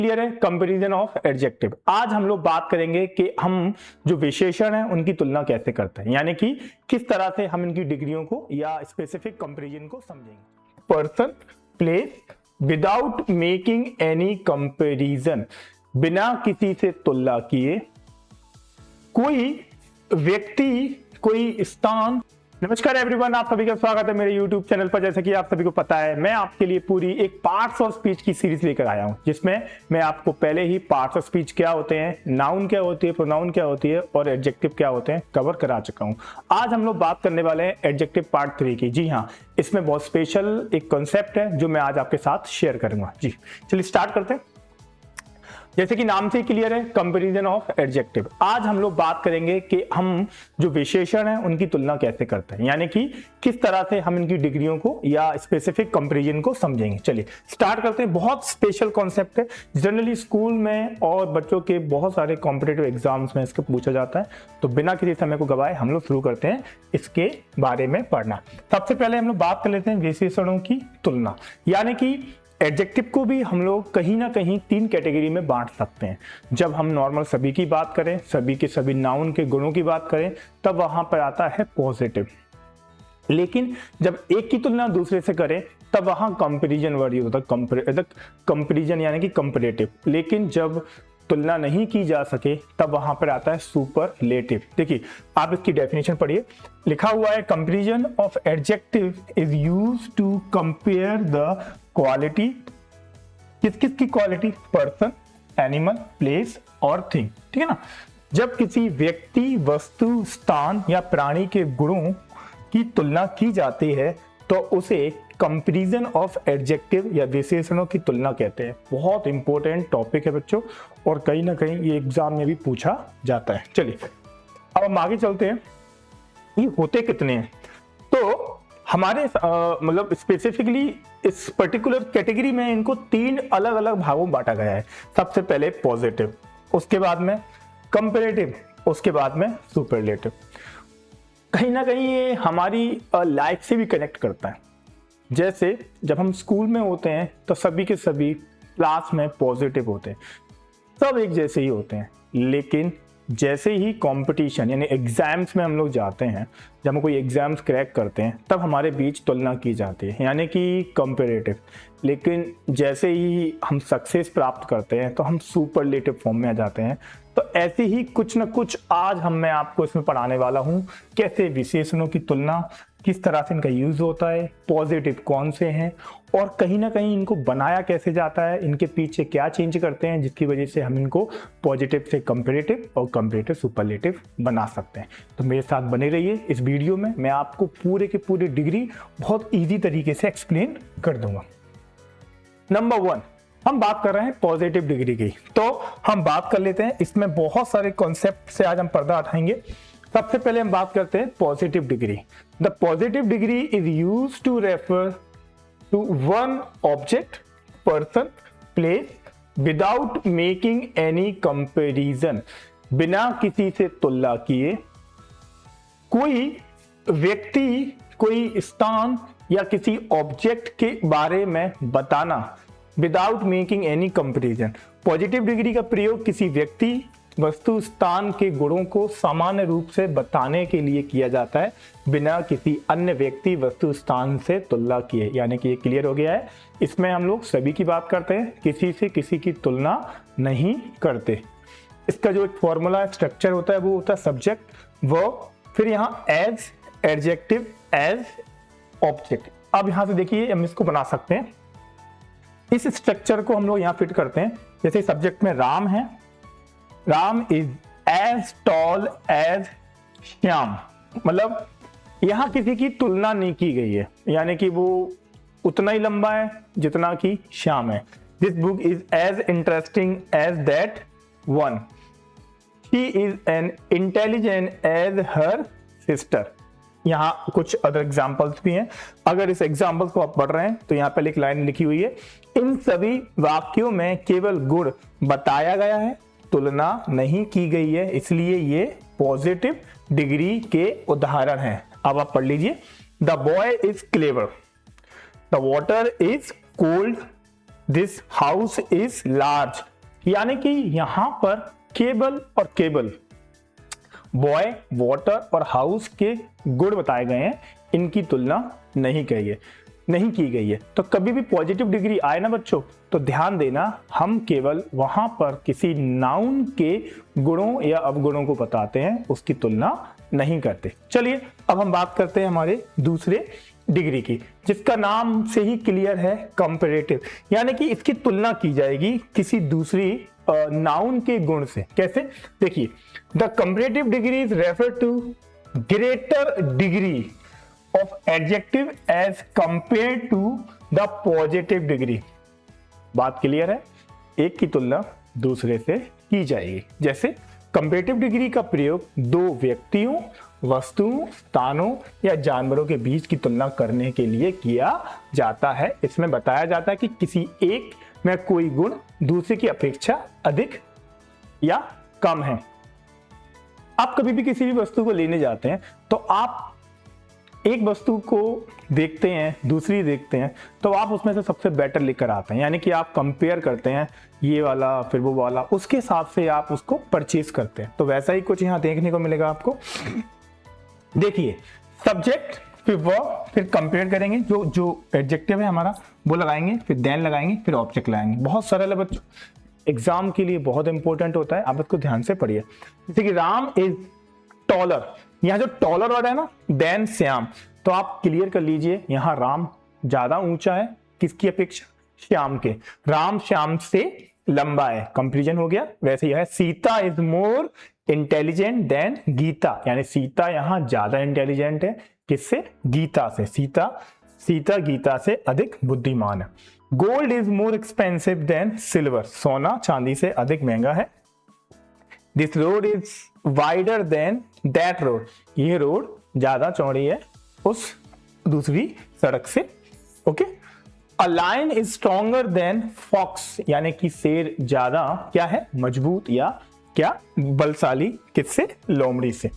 Clear है। Comparison of adjective. आज हम लोग बात करेंगे कि हम जो विशेषण हैं उनकी तुलना कैसे करते हैं, यानी कि किस तरह से हम इनकी डिग्रियों को या स्पेसिफिक कंपैरिजन को समझेंगे। Person, place, without making any comparison, बिना किसी से तुलना किए, कोई व्यक्ति, कोई स्थान। नमस्कार एवरीवन, आप सभी का स्वागत है मेरे YouTube चैनल पर। जैसे कि आप सभी को पता है, मैं आपके लिए पूरी एक पार्ट्स ऑफ स्पीच की सीरीज लेकर आया हूं, जिसमें मैं आपको पहले ही पार्ट्स ऑफ स्पीच क्या होते हैं, नाउन क्या होती है, प्रोनाउन क्या होती है और एडजेक्टिव क्या होते हैं कवर करा चुका हूं। आज हम लोग बात करने वाले हैं एडजेक्टिव पार्ट 3 की। जी हाँ, इसमें बहुत स्पेशल एक कॉन्सेप्ट है जो मैं आज आपके साथ शेयर करूंगा। जी चलिए स्टार्ट करते हैं। जैसे कि नाम से क्लियर है, कंपैरिजन ऑफ एडजेक्टिव। आज हम लोग बात करेंगे कि हम जो विशेषण हैं उनकी तुलना कैसे करते हैं, यानी कि किस तरह से हम इनकी डिग्रियों को या स्पेसिफिक कंपैरिजन को समझेंगे। चलिए स्टार्ट करते हैं। बहुत स्पेशल कॉन्सेप्ट है, जनरली स्कूल में और बच्चों के बहुत सारे कॉम्पिटिटिव एग्जाम्स में इसको पूछा जाता है। तो बिना किसी समय को गवाए हम लोग शुरू करते हैं इसके बारे में पढ़ना। सबसे पहले हम लोग बात कर लेते हैं विशेषणों की तुलना, यानी कि एडजेक्टिव को भी हम लोग कहीं ना कहीं 3 कैटेगरी में बांट सकते हैं। जब हम नॉर्मल सभी की बात करें, सभी के सभी नाउन के गुणों की बात करें, तब वहां पर आता है पॉजिटिव। लेकिन जब एक की तुलना दूसरे से करें तब वहां कंपैरिजन वर्ड यूज होता है, कंपैरिजन यानी कि कंपैरेटिव। लेकिन जब तुलना नहीं की जा सके तब वहां पर आता है सुपरलेटिव। देखिए आप इसकी डेफिनेशन पढ़िए, लिखा हुआ है comparison of adjective is used to compare the quality, किस किस की क्वालिटी, पर्सन, एनिमल, प्लेस और थिंग। ठीक है ना। जब किसी व्यक्ति, वस्तु, स्थान या प्राणी के गुणों की तुलना की जाती है तो उसे कंपैरिजन ऑफ एडजेक्टिव या विशेषणों की तुलना कहते हैं। बहुत इंपॉर्टेंट टॉपिक है बच्चों, और कहीं ना कहीं ये एग्जाम में भी पूछा जाता है। चलिए अब हम आगे चलते हैं, ये होते कितने हैं। तो हमारे मतलब स्पेसिफिकली इस पर्टिकुलर कैटेगरी में इनको 3 अलग अलग भागों में बांटा गया है। सबसे पहले पॉजिटिव, उसके बाद में कंपैरेटिव, उसके बाद में सुपरलेटिव। कहीं ना कहीं ये हमारी लाइफ से भी कनेक्ट करता है। जैसे जब हम स्कूल में होते हैं तो सभी के सभी क्लास में पॉजिटिव होते हैं, सब एक जैसे ही होते हैं। लेकिन जैसे ही कंपटीशन यानी एग्जाम्स में हम लोग जाते हैं, जब हम कोई एग्जाम्स क्रैक करते हैं तब हमारे बीच तुलना की जाती है, यानी कि कंपैरेटिव। लेकिन जैसे ही हम सक्सेस प्राप्त करते हैं तो हम सुपरलेटिव फॉर्म में आ जाते हैं। तो ऐसे ही कुछ ना कुछ आज मैं आपको इसमें पढ़ाने वाला हूं, कैसे विशेषणों की तुलना, किस तरह से इनका यूज होता है, पॉजिटिव कौन से हैं और कहीं ना कहीं इनको बनाया कैसे जाता है, इनके पीछे क्या चेंज करते हैं जिसकी वजह से हम इनको पॉजिटिव से कंपैरेटिव और कंपैरेटिव सुपरलेटिव बना सकते हैं। तो मेरे साथ बने रहिए इस वीडियो में, मैं आपको पूरे के पूरे डिग्री बहुत ईजी तरीके से एक्सप्लेन कर दूंगा। नंबर 1 हम बात कर रहे हैं पॉजिटिव डिग्री की, तो हम बात कर लेते हैं। इसमें बहुत सारे कॉन्सेप्ट से आज हम पर्दा उठाएंगे। सबसे पहले हम बात करते हैं positive degree. The positive degree is used to refer to one object, person, place without making any comparison, बिना किसी से तुलना किए, कोई व्यक्ति, कोई स्थान या किसी ऑब्जेक्ट के बारे में बताना, without making any comparison. Positive degree का प्रयोग किसी व्यक्ति, वस्तु, स्थान के गुणों को सामान्य रूप से बताने के लिए किया जाता है, बिना किसी अन्य व्यक्ति, वस्तु, स्थान से तुलना किए। यानी कि ये क्लियर हो गया है। इसमें हम लोग सभी की बात करते हैं, किसी से किसी की तुलना नहीं करते। इसका जो एक फॉर्मूला स्ट्रक्चर होता है वो होता है सब्जेक्ट, वर्ब, फिर यहाँ एज, एडजेक्टिव, एज, ऑब्जेक्ट। अब यहाँ से देखिए हम इसको बना सकते हैं। इस स्ट्रक्चर को हम लोग यहाँ फिट करते हैं। जैसे सब्जेक्ट में राम है, Ram is as tall as Shyam, मतलब यहां किसी की तुलना नहीं की गई है, यानी कि वो उतना ही लंबा है जितना कि श्याम है। This book is as interesting as that one, she is an intelligent as her sister. यहाँ कुछ अदर एग्जाम्पल्स भी हैं। अगर इस एग्जाम्पल्स को आप पढ़ रहे हैं तो यहाँ पर एक लाइन लिखी हुई है, इन सभी वाक्यों में केवल गुण बताया गया है, तुलना नहीं की गई है, इसलिए ये पॉजिटिव डिग्री के उदाहरण हैं। अब आप पढ़ लीजिए। The boy is clever, the water is cold, this house is large, यानी कि यहां पर केबल और केबल, बॉय, वाटर और हाउस के गुण बताए गए हैं, इनकी तुलना नहीं की गई है। तो कभी भी पॉजिटिव डिग्री आए ना बच्चों, तो ध्यान देना हम केवल वहां पर किसी नाउन के गुणों या अवगुणों को बताते हैं, उसकी तुलना नहीं करते। चलिए अब हम बात करते हैं हमारे दूसरे डिग्री की, जिसका नाम से ही क्लियर है, कंपैरेटिव। यानी कि इसकी तुलना की जाएगी किसी दूसरी नाउन के गुण से। कैसे? देखिए, the comparative degree is refer to greater degree of adjective as compare to the positive degree. बात क्लियर है? एक की तुलना दूसरे से की जाएगी। जैसे कंपैरेटिव डिग्री का प्रयोग दो व्यक्तियों, वस्तुओं, स्थानों या जानवरों के बीच की तुलना करने के लिए किया जाता है। इसमें बताया जाता है कि किसी एक में कोई गुण दूसरे की अपेक्षा अधिक या कम है। आप कभी भी किसी भी वस्तु को लेने जाते हैं तो आप एक वस्तु को देखते हैं, दूसरी देखते हैं, तो आप उसमें से सबसे बेटर लेकर आते हैं। यानी कि आप कंपेयर करते हैं, ये वाला फिर वो वाला, उसके हिसाब से आप उसको परचेज करते हैं। तो वैसा ही कुछ यहाँ देखने को मिलेगा आपको। देखिए, सब्जेक्ट, फिर वर्ब, फिर कंपेयर करेंगे, जो एडजेक्टिव है हमारा वो लगाएंगे, फिर देन लगाएंगे, फिर ऑब्जेक्ट लगाएंगे। बहुत सरल है बच्चों, एग्जाम के लिए बहुत इंपॉर्टेंट होता है, आप इसको ध्यान से पढ़िए। जैसे कि राम इज टॉलर, यहाँ जो टॉलर वर्ड है ना, देन श्याम, तो आप क्लियर कर लीजिए, यहाँ राम ज्यादा ऊंचा है किसकी अपेक्षा? श्याम के। राम श्याम से लंबा है, कंपैरिजन हो गया। वैसे ही है, Sita is more intelligent than Gita, यानी सीता यहाँ ज्यादा इंटेलिजेंट है किससे? गीता से। सीता गीता से अधिक बुद्धिमान है। Gold is more expensive than silver, सोना चांदी से अधिक महंगा है। This road is wider than that road, ये रोड ज्यादा चौड़ी है उस दूसरी सड़क से। Okay. A lion is stronger than fox, यानी कि शेर ज्यादा क्या है? मजबूत या क्या? बलशाली किससे? लोमड़ी से।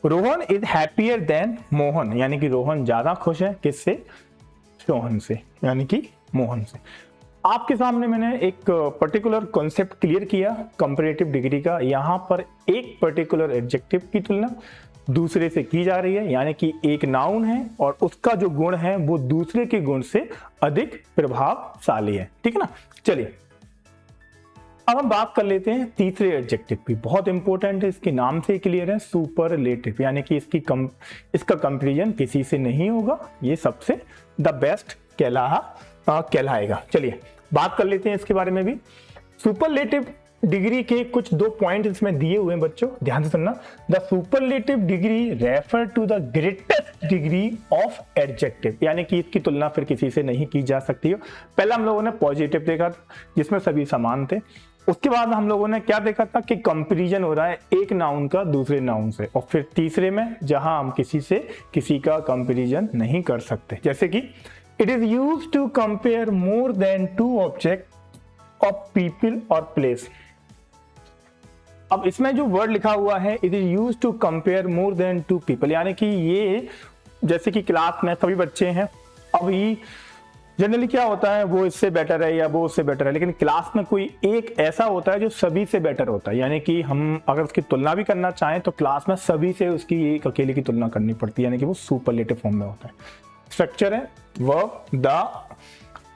Rohan is happier than Mohan, यानी कि रोहन ज्यादा खुश है किससे? सोहन से, यानी कि मोहन से। आपके सामने मैंने एक पर्टिकुलर कॉन्सेप्ट क्लियर किया कंपैरेटिव डिग्री का। यहां पर एक पर्टिकुलर एडजेक्टिव की तुलना दूसरे से की जा रही है, यानी कि एक नाउन है और उसका जो गुण है वो दूसरे के गुण से अधिक प्रभावशाली है। ठीक है ना? चलिए अब हम बात कर लेते हैं तीसरे एडजेक्टिव की। बहुत इंपॉर्टेंट है, इसके नाम से क्लियर है, सुपरलेटिव, यानी कि इसका कंपैरिजन किसी से नहीं होगा, ये सबसे द बेस्ट कहलाएगा। चलिए बात कर लेते हैं इसके बारे में भी। सुपरलेटिव डिग्री के कुछ दो पॉइंट इसमें दिए हुए हैं बच्चों, ध्यान से सुनना। The superlative degree refer to the greatest degree of adjective, यानी कि इसकी तुलना फिर किसी से नहीं की जा सकती है। पहला हम लोगों ने पॉजिटिव देखा जिसमें सभी समान थे। उसके बाद हम लोगों ने क्या देखा था कि कंपैरिजन हो रहा है एक नाउन का दूसरे नाउन से। और फिर तीसरे में जहां हम किसी का कंपैरिजन नहीं कर सकते, जैसे कि it is used to compare more than two object of people और प्लेस। अब इसमें जो वर्ड लिखा हुआ है it is used to compare more than two people, यानी कि ये जैसे कि क्लास में सभी बच्चे हैं, अभी जनरली क्या होता है वो इससे बेटर है या वो उससे बेटर है, लेकिन क्लास में कोई एक ऐसा होता है जो सभी से बेटर होता है, यानी कि हम अगर उसकी तुलना भी करना चाहें तो क्लास में सभी से उसकी एक अकेले की तुलना करनी पड़ती है, यानी कि वो सुपरलेटिव फॉर्म में होता है। स्ट्रक्चर है वर्ब द,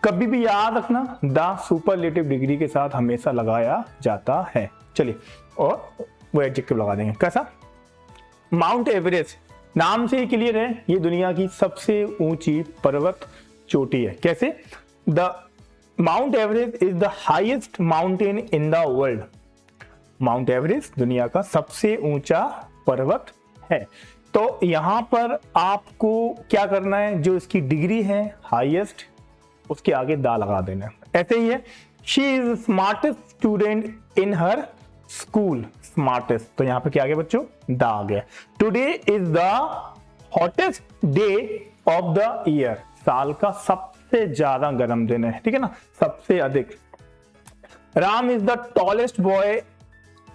कभी भी याद रखना द सुपरलेटिव डिग्री के साथ हमेशा लगाया जाता है। चलिए और वो एडजेक्टिव लगा देंगे। कैसा? माउंट एवरेस्ट, नाम से ही क्लियर है, ये दुनिया की सबसे ऊंची पर्वत चोटी है। कैसे? The mount Everest is the highest mountain in the world, mount Everest दुनिया का सबसे ऊंचा पर्वत है। तो यहां पर आपको क्या करना है, जो इसकी डिग्री है हाईएस्ट उसके आगे दा लगा देना है। ऐसे ही है, she is smartest student in her school, smartest, तो यहां पे क्या आ गया बच्चों? दा आ गया। Today is the hottest day of the year, साल का सबसे ज्यादा गर्म दिन है, ठीक है ना, सबसे अधिक। Ram is the tallest boy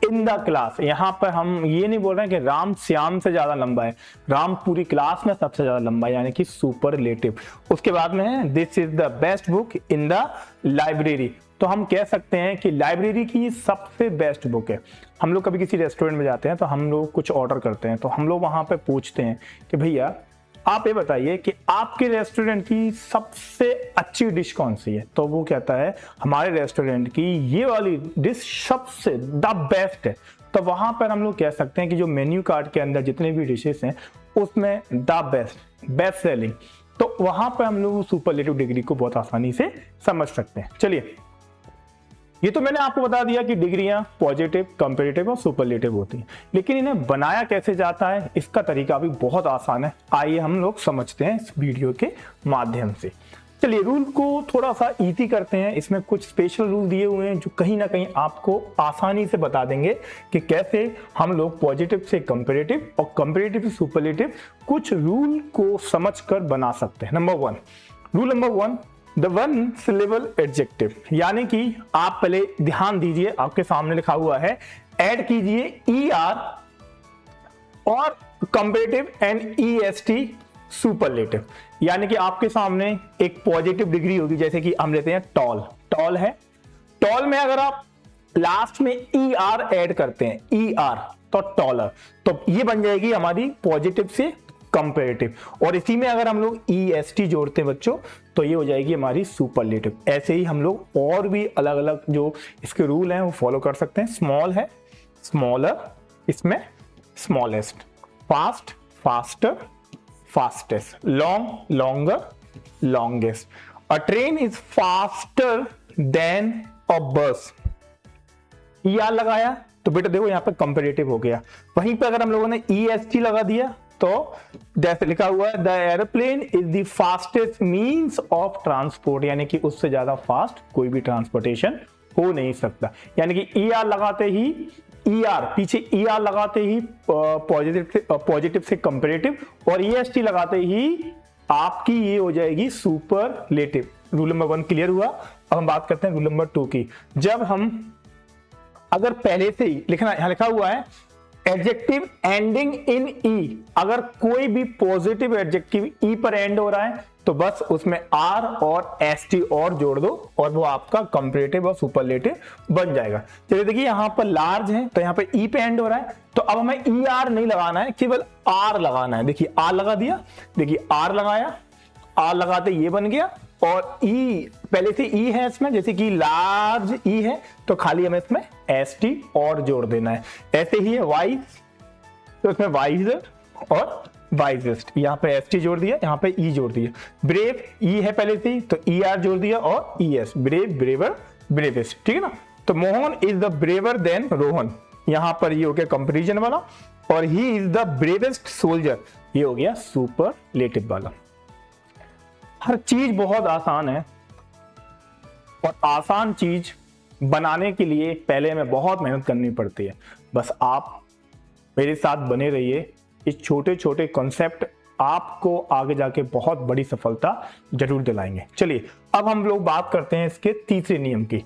in the class, यहां पर हम ये नहीं बोल रहे हैं कि राम श्याम से ज्यादा लंबा है, राम पूरी क्लास में सबसे ज्यादा लंबा है, यानी कि सुपरलेटिव। उसके बाद में है this is the best book in the library, तो हम कह सकते हैं कि लाइब्रेरी की सबसे बेस्ट बुक है। हम लोग कभी किसी रेस्टोरेंट में जाते हैं तो हम लोग कुछ ऑर्डर करते हैं, तो हम लोग वहां पे पूछते हैं कि भैया आप ये बताइए कि आपके रेस्टोरेंट की सबसे अच्छी डिश कौन सी है, तो वो कहता है हमारे रेस्टोरेंट की ये वाली डिश सबसे द बेस्ट है। तो वहां पर हम लोग कह सकते हैं कि जो मेन्यू कार्ड के अंदर जितने भी डिशेस हैं उसमें द बेस्ट सेलिंग, तो वहां पर हम लोग सुपरलेटिव डिग्री को बहुत आसानी से समझ सकते हैं। चलिए, ये तो मैंने आपको बता दिया कि डिग्रियां पॉजिटिव, कंपैरेटिव और सुपरलेटिव होती हैं, लेकिन इन्हें बनाया कैसे जाता है इसका तरीका भी बहुत आसान है। आइए हम लोग समझते हैं इस वीडियो के माध्यम से। चलिए, रूल को थोड़ा सा इजी करते हैं। इसमें कुछ स्पेशल रूल दिए हुए हैं जो कहीं ना कहीं आपको आसानी से बता देंगे कि कैसे हम लोग पॉजिटिव से कंपैरेटिव और कंपैरेटिव से सुपरलेटिव कुछ रूल को समझकर बना सकते हैं। Number 1, rule number 1, the one syllable adjective, यानी कि आप पहले ध्यान दीजिए, आपके सामने लिखा हुआ है ऐड कीजिए ER और कंपैरेटिव एंड EST सुपरलेटिव, यानी कि आपके सामने एक पॉजिटिव डिग्री होगी, जैसे कि हम लेते हैं टॉल है, टॉल में अगर आप लास्ट में ER ऐड करते हैं ER तो टॉलर, तो ये बन जाएगी हमारी पॉजिटिव से कंपैरेटिव, और इसी में अगर हम लोग EST जोड़ते हैं बच्चों तो ये हो जाएगी हमारी सुपरलेटिव। ऐसे ही हम लोग और भी अलग अलग जो इसके रूल हैं वो फॉलो कर सकते हैं। स्मॉल है स्मॉलर, इसमें smallest, fast faster, fastest, long longer, longest. A train is faster than a bus, ER लगाया तो बेटा देखो यहाँ पे कंपैरेटिव हो गया। वहीं पे अगर हम लोगों ने EST लगा दिया तो जैसे लिखा हुआ है the aeroplane is the fastest means of transport, यानी कि उससे ज्यादा फास्ट कोई भी ट्रांसपोर्टेशन हो नहीं सकता। यानी कि ER लगाते ही पीछे ER लगाते ही पॉजिटिव से कंपैरेटिव और EST लगाते ही आपकी ये हो जाएगी सुपरलेटिव। रूल नंबर 1 क्लियर हुआ। अब हम बात करते हैं रूल नंबर 2 की। जब हम अगर पहले से ही यहां लिखा हुआ है एडजेक्टिव एंडिंग इन ई, अगर कोई भी पॉजिटिव एडजेक्टिव ई पर एंड हो रहा है तो बस उसमें R और ST और जोड़ दो और वो आपका कंपैरेटिव और सुपरलेटिव बन जाएगा। चलिए देखिए, यहाँ पर लार्ज है तो यहाँ पे ई पे एंड हो रहा है, तो अब हमें ER नहीं लगाना है, केवल R लगाना है। देखिए R लगा दिया, देखिए R लगाया, R लगाते ये बन गया, और E पहले से E है इसमें, जैसे कि लार्ज E है तो खाली हमें इसमें ST और जोड़ देना है। ऐसे ही है वाइज, तो इसमें वाइजर और वाइजेस्ट, यहाँ पे ST जोड़ दिया, यहाँ पे E जोड़ दिया। ब्रेव E है पहले से ही तो ER जोड़ दिया और ES, ब्रेव ब्रेवर ब्रेवेस्ट, ठीक है ना। तो Mohan is the braver than Rohan, यहाँ पर ये हो गया कंपैरिजन वाला, और he is the bravest soldier, ये हो गया सुपरलेटिव वाला। हर चीज बहुत आसान है और आसान चीज बनाने के लिए पहले हमें बहुत मेहनत करनी पड़ती है। बस आप मेरे साथ बने रहिए, इस छोटे छोटे कॉन्सेप्ट आपको आगे जाके बहुत बड़ी सफलता जरूर दिलाएंगे। चलिए, अब हम लोग बात करते हैं इसके तीसरे नियम की।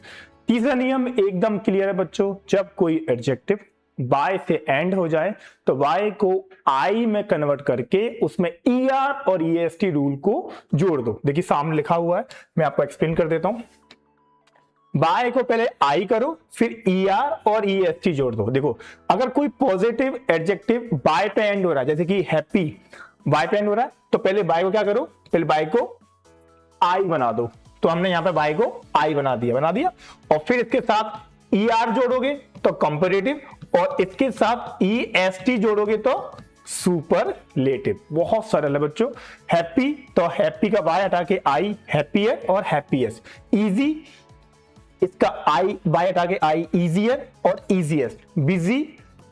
तीसरा नियम एकदम क्लियर है बच्चों, जब कोई एडजेक्टिव बाय से एंड हो जाए तो बाय को आई में कन्वर्ट करके उसमें ER और EST रूल को जोड़ दो। देखिए सामने लिखा हुआ है, मैं आपको एक्सप्लेन कर देता हूं। बाय को पहले आई करो, फिर ER और EST जोड़ दो। देखो, अगर कोई पॉजिटिव एडजेक्टिव बाय पे एंड हो रहा है, जैसे कि हैप्पी बाय पे एंड हो रहा है, तो पहले बाय को क्या करो, पहले बाय को आई बना दो। तो हमने यहाँ पे बाय को आई बना दिया, और फिर इसके साथ ER जोड़ोगे तो कंपैरेटिव, और इसके साथ EST जोड़ोगे तो सुपरलेटिव। बहुत सरल है बच्चों। हैप्पी तो हैप्पी का बाय हटा के आई, हैप्पीयर और हैप्पीएस्ट। इजी, इसका आई बाय हटा के आई, इजियर और इजीएस्ट। बिजी,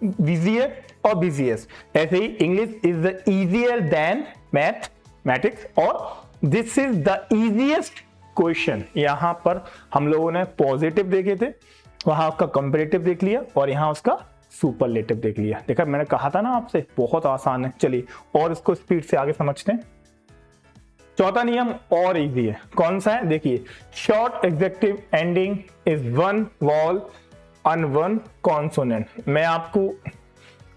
बिजियर और बिजीएस्ट। ऐसे ही English is the easier than mathematics, और this is the easiest question. यहां पर हम लोगों ने पॉजिटिव देखे थे, वहां उसका कंपैरेटिव देख लिया, और यहां उसका सुपरलेटिव देख लिया। देखा, मैंने कहा था ना आपसे बहुत आसान है। चलिए और इसको स्पीड से आगे समझते हैं। चौथा नियम और इजी है। कौन सा है, देखिए, short adjective ending is one wall on one consonant. मैं आपको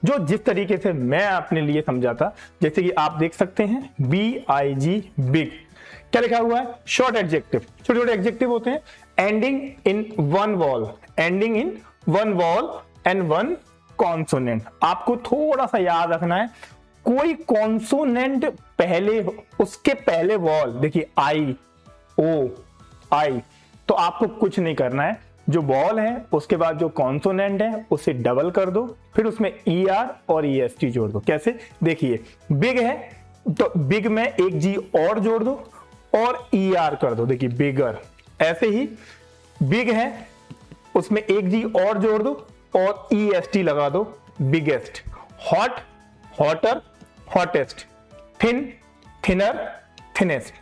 जो जिस तरीके से मैं अपने लिए समझाता, जैसे कि आप देख सकते हैं BIG बिग, क्या लिखा हुआ है? Short adjective. छोटे छोटे एडजेक्टिव होते हैं, ending in one wall, ending in one wall and one consonant. आपको थोड़ा सा याद रखना है, कोई कॉन्सोनेंट पहले, उसके पहले वॉल, देखिए आई, ओ, आई, तो आपको कुछ नहीं करना है, जो वॉल है उसके बाद जो कॉन्सोनेंट है उसे डबल कर दो, फिर उसमें ई आर और ई एस टी जोड़ दो। कैसे? देखिए बिग है तो बिग में एक जी और जोड़ दो और ई आर कर दो, देखिए बिगर। ऐसे ही बिग है उसमें एक जी और जोड़ दो और ई एस टी लगा दो, biggest. Hot, hotter, hottest. Thin, thinner, thinnest.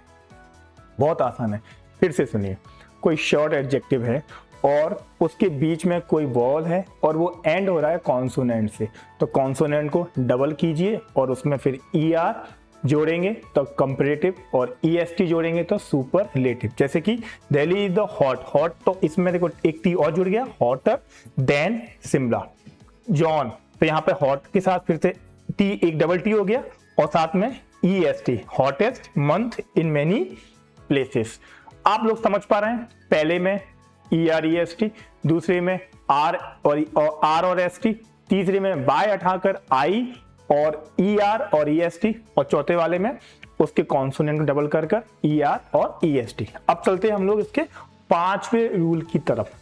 बहुत आसान है। फिर से सुनिए, कोई शॉर्ट एडजेक्टिव है और उसके बीच में कोई वॉल है और वो एंड हो रहा है कॉन्सोनेंट से, तो कॉन्सोनेंट को डबल कीजिए और उसमें फिर ई आर जोड़ेंगे तो कंपैरेटिव और ई एस टी जोड़ेंगे तो सुपरलेटिव। जैसे कि Delhi is the hot, hot तो इसमें देखो एक टी और जुड़ गया, हॉटर देन शिमला। जॉन, तो यहाँ पे हॉट के साथ फिर से टी, एक डबल टी हो गया और साथ में E S T, hottest month in many places. आप लोग समझ पा रहे हैं? पहले में E R E S T, दूसरे में आर और एस टी, तीसरे में बाय उठाकर आई और ई आर और ई एस टी, और चौथे वाले में उसके कॉन्सोनेंट को डबल कर ई आर और ई एस टी। अब चलते हैं हम लोग इसके 5वें रूल की तरफ।